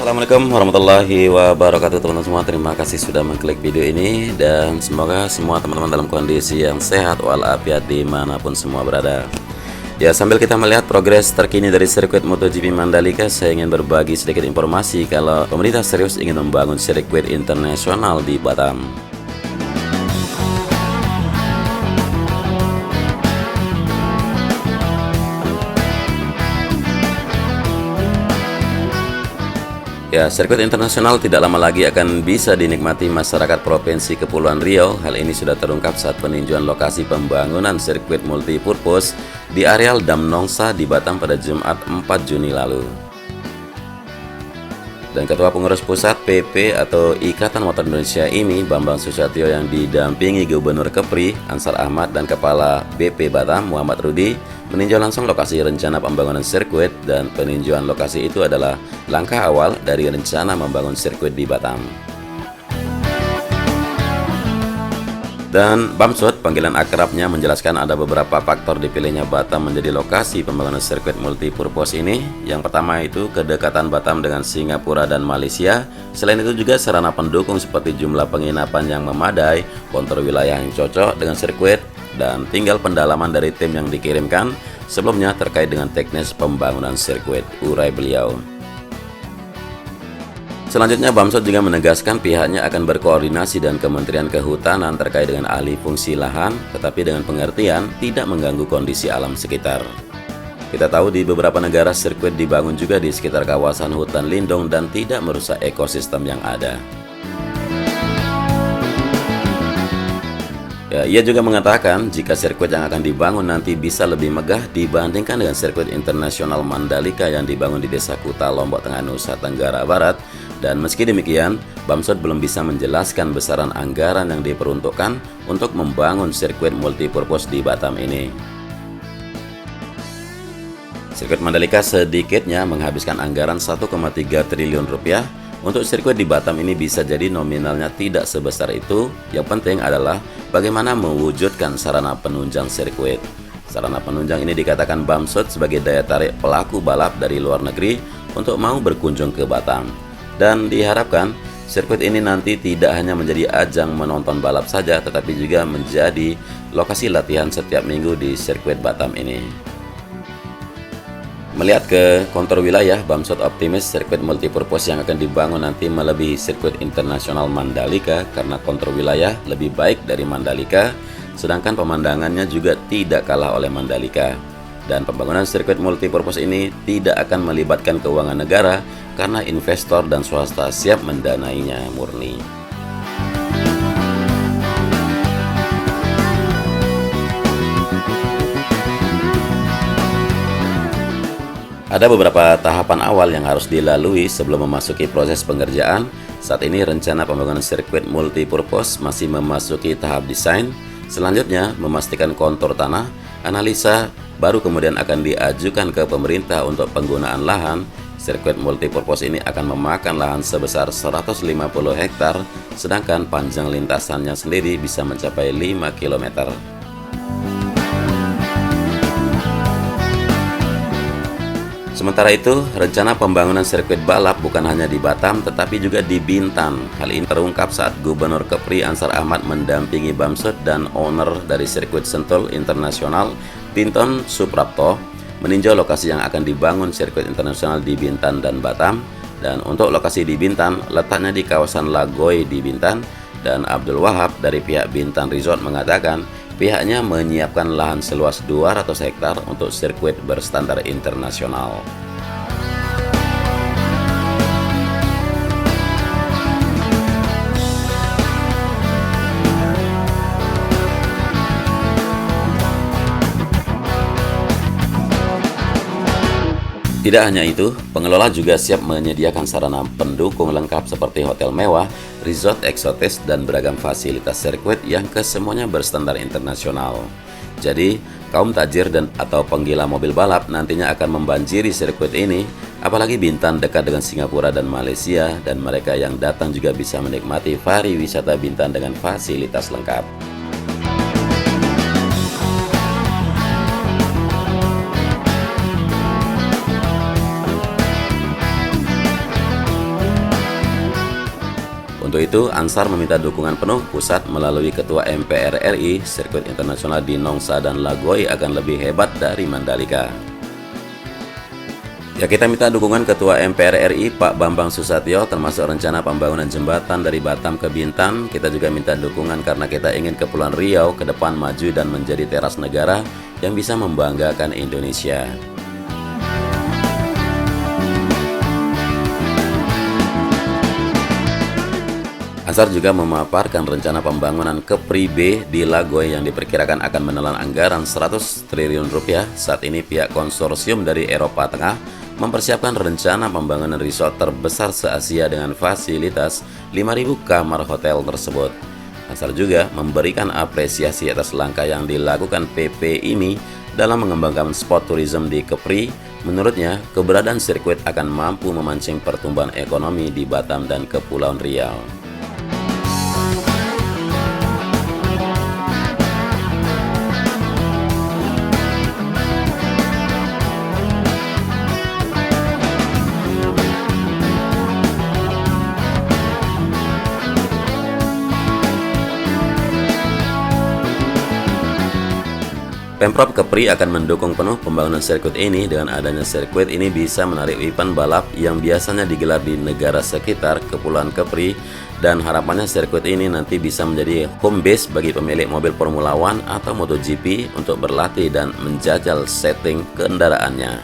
Assalamualaikum warahmatullahi wabarakatuh teman-teman semua. Terima kasih sudah mengklik video ini. Dan semoga semua teman-teman dalam kondisi yang sehat walafiat dimanapun semua berada. Ya, sambil kita melihat progres terkini dari sirkuit MotoGP Mandalika, saya ingin berbagi sedikit informasi kalau pemerintah serius ingin membangun sirkuit internasional di Batam. Ya, sirkuit internasional tidak lama lagi akan bisa dinikmati masyarakat Provinsi Kepulauan Riau. Hal ini sudah terungkap saat peninjauan lokasi pembangunan sirkuit multipurpose di areal Dam Nongsa di Batam pada Jumat 4 Juni lalu. Dan Ketua Pengurus Pusat PP atau Ikatan Motor Indonesia IMI, Bambang Susatyo, yang didampingi Gubernur Kepri Ansar Ahmad dan Kepala BP Batam Muhammad Rudi meninjau langsung lokasi rencana pembangunan sirkuit, dan peninjauan lokasi itu adalah langkah awal dari rencana membangun sirkuit di Batam. Dan Bamsud, panggilan akrabnya, menjelaskan ada beberapa faktor dipilihnya Batam menjadi lokasi pembangunan sirkuit multipurpose ini. Yang pertama itu kedekatan Batam dengan Singapura dan Malaysia. Selain itu juga sarana pendukung seperti jumlah penginapan yang memadai, kontur wilayah yang cocok dengan sirkuit, dan tinggal pendalaman dari tim yang dikirimkan sebelumnya terkait dengan teknis pembangunan sirkuit, urai beliau. Selanjutnya, Bamsud juga menegaskan pihaknya akan berkoordinasi dengan Kementerian Kehutanan terkait dengan alih fungsi lahan, tetapi dengan pengertian tidak mengganggu kondisi alam sekitar. Kita tahu di beberapa negara sirkuit dibangun juga di sekitar kawasan hutan lindung dan tidak merusak ekosistem yang ada. Ya, ia juga mengatakan jika sirkuit yang akan dibangun nanti bisa lebih megah dibandingkan dengan sirkuit internasional Mandalika yang dibangun di Desa Kuta, Lombok Tengah, Nusa Tenggara Barat. Dan meski demikian, Bamsud belum bisa menjelaskan besaran anggaran yang diperuntukkan untuk membangun sirkuit multipurpose di Batam ini. Sirkuit Mandalika sedikitnya menghabiskan anggaran 1,3 triliun rupiah. Untuk sirkuit di Batam ini bisa jadi nominalnya tidak sebesar itu. Yang penting adalah bagaimana mewujudkan sarana penunjang sirkuit. Sarana penunjang ini dikatakan Bamsud sebagai daya tarik pelaku balap dari luar negeri untuk mau berkunjung ke Batam. Dan diharapkan sirkuit ini nanti tidak hanya menjadi ajang menonton balap saja, tetapi juga menjadi lokasi latihan setiap minggu di sirkuit Batam ini. Melihat ke kontur wilayah, Bamsud optimis sirkuit multipurpose yang akan dibangun nanti melebihi sirkuit internasional Mandalika karena kontur wilayah lebih baik dari Mandalika, sedangkan pemandangannya juga tidak kalah oleh Mandalika. Dan pembangunan sirkuit multipurpose ini tidak akan melibatkan keuangan negara karena investor dan swasta siap mendanainya murni. Ada beberapa tahapan awal yang harus dilalui sebelum memasuki proses pengerjaan. Saat ini rencana pembangunan sirkuit multipurpose masih memasuki tahap desain. Selanjutnya memastikan kontur tanah, analisa, baru kemudian akan diajukan ke pemerintah untuk penggunaan lahan. Sirkuit multipurpose ini akan memakan lahan sebesar 150 hektar, sedangkan panjang lintasannya sendiri bisa mencapai 5 km. Sementara itu, rencana pembangunan sirkuit balap bukan hanya di Batam, tetapi juga di Bintan. Hal ini terungkap saat Gubernur Kepri Ansar Ahmad mendampingi Bamsud dan owner dari sirkuit Sentul Internasional, Tinton Suprapto, meninjau lokasi yang akan dibangun sirkuit internasional di Bintan dan Batam. Dan untuk lokasi di Bintan, letaknya di kawasan Lagoy di Bintan, dan Abdul Wahab dari pihak Bintan Resort mengatakan pihaknya menyiapkan lahan seluas 200 hektar untuk sirkuit berstandar internasional. Tidak hanya itu, pengelola juga siap menyediakan sarana pendukung lengkap seperti hotel mewah, resort eksotis, dan beragam fasilitas sirkuit yang kesemuanya berstandar internasional. Jadi, kaum tajir dan atau penggila mobil balap nantinya akan membanjiri sirkuit ini, apalagi Bintan dekat dengan Singapura dan Malaysia, dan mereka yang datang juga bisa menikmati pariwisata Bintan dengan fasilitas lengkap. Untuk itu, Ansar meminta dukungan penuh pusat melalui Ketua MPR RI, sirkuit internasional di Nongsa dan Lagoy akan lebih hebat dari Mandalika. Ya, kita minta dukungan Ketua MPR RI Pak Bambang Susatyo termasuk rencana pembangunan jembatan dari Batam ke Bintan. Kita juga minta dukungan karena kita ingin Kepulauan Riau ke depan maju dan menjadi teras negara yang bisa membanggakan Indonesia. Ansar juga memaparkan rencana pembangunan Kepri B di Lagoy yang diperkirakan akan menelan anggaran 100 triliun rupiah. Saat ini pihak konsorsium dari Eropa Tengah mempersiapkan rencana pembangunan resort terbesar se-Asia dengan fasilitas 5.000 kamar hotel tersebut. Ansar juga memberikan apresiasi atas langkah yang dilakukan PP ini dalam mengembangkan spot tourism di Kepri. Menurutnya, keberadaan sirkuit akan mampu memancing pertumbuhan ekonomi di Batam dan Kepulauan Riau. Pemprov Kepri akan mendukung penuh pembangunan sirkuit ini. Dengan adanya sirkuit ini bisa menarik event balap yang biasanya digelar di negara sekitar Kepulauan Kepri, dan harapannya sirkuit ini nanti bisa menjadi home base bagi pemilik mobil Formula One atau MotoGP untuk berlatih dan menjajal setting kendaraannya.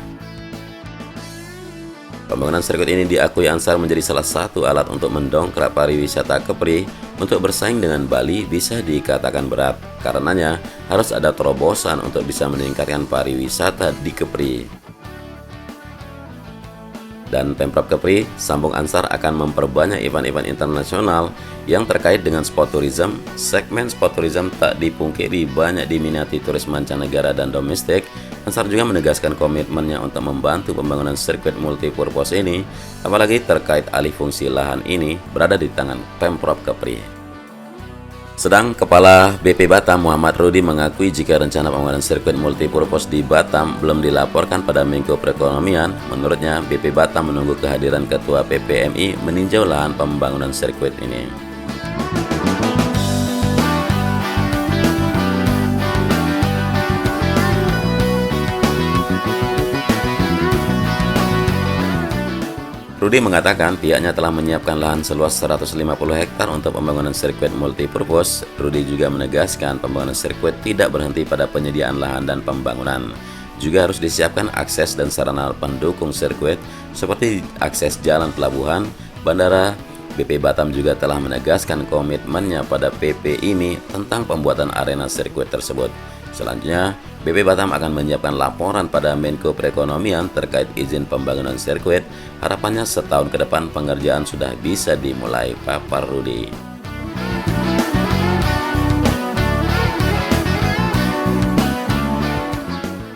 Pembangunan sirkuit ini diakui Ansar menjadi salah satu alat untuk mendongkrak pariwisata Kepri. Untuk bersaing dengan Bali bisa dikatakan berat, karenanya harus ada terobosan untuk bisa meningkatkan pariwisata di Kepri. Dan Pemprov Kepri, sambung Ansar akan memperbanyak event-event internasional yang terkait dengan sport tourism. Segmen sport tourism tak dipungkiri banyak diminati turis mancanegara dan domestik. Ansar juga menegaskan komitmennya untuk membantu pembangunan sirkuit multipurpose ini, apalagi terkait alih fungsi lahan ini berada di tangan Pemprov Kepri. Sedang Kepala BP Batam Muhammad Rudi mengakui jika rencana pembangunan sirkuit multipurpose di Batam belum dilaporkan pada Menko Perekonomian. Menurutnya, BP Batam menunggu kehadiran Ketua PPMI meninjau lahan pembangunan sirkuit ini. Rudi mengatakan pihaknya telah menyiapkan lahan seluas 150 hektar untuk pembangunan sirkuit multipurpose. Rudi juga menegaskan pembangunan sirkuit tidak berhenti pada penyediaan lahan dan pembangunan. Juga harus disiapkan akses dan sarana pendukung sirkuit seperti akses jalan pelabuhan, bandara. BP Batam juga telah menegaskan komitmennya pada PP ini tentang pembuatan arena sirkuit tersebut. Selanjutnya, BP Batam akan menyiapkan laporan pada Menko Perekonomian terkait izin pembangunan sirkuit. Harapannya setahun ke depan pengerjaan sudah bisa dimulai, papar Rudi.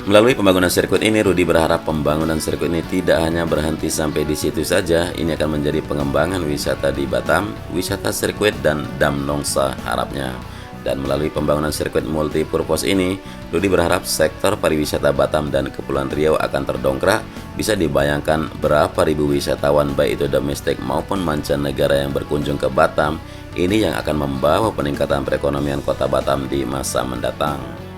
Melalui pembangunan sirkuit ini, Rudi berharap pembangunan sirkuit ini tidak hanya berhenti sampai di situ saja. Ini akan menjadi pengembangan wisata di Batam, wisata sirkuit dan Dam Nongsa harapnya. Dan melalui pembangunan sirkuit multipurpose ini, Rudi berharap sektor pariwisata Batam dan Kepulauan Riau akan terdongkrak. Bisa dibayangkan berapa ribu wisatawan baik itu domestik maupun mancanegara yang berkunjung ke Batam. Ini yang akan membawa peningkatan perekonomian kota Batam di masa mendatang.